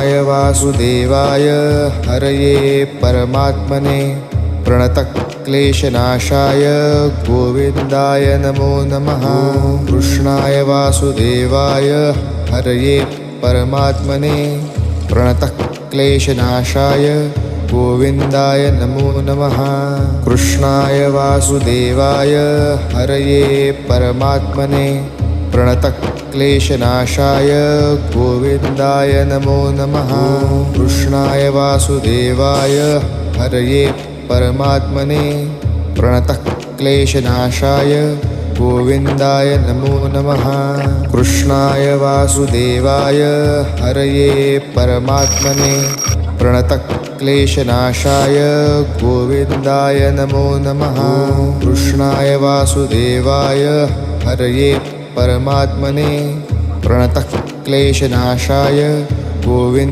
कृष्णाय वासुदेवाय हरये परमात्मने प्रणतक्लेशनाशाय गोविन्दाय नमो नमः। कृष्णाय वासुदेवाय हरये परमात्मने प्रणतक्लेशनाशाय गोविन्दाय नमो नमः। कृष्णाय वासुदेवाय हरये परमात्मने प्रणतक्लेशनाशाय गोविन्दाय नमो नमः। कृष्णाय वासुदेवाय हरये परमात्मने प्रणतक्लेशनाशाय गोविन्दाय नमो नमः। कृष्णाय वासुदेवाय हरये परमात्मने प्रणतक्लेशनाशाय गोविन्दाय नमो नमः। कृष्णाय वासुदेवाय हरये परमात्मने प्रणतक्लेशनाशाय गोविन्द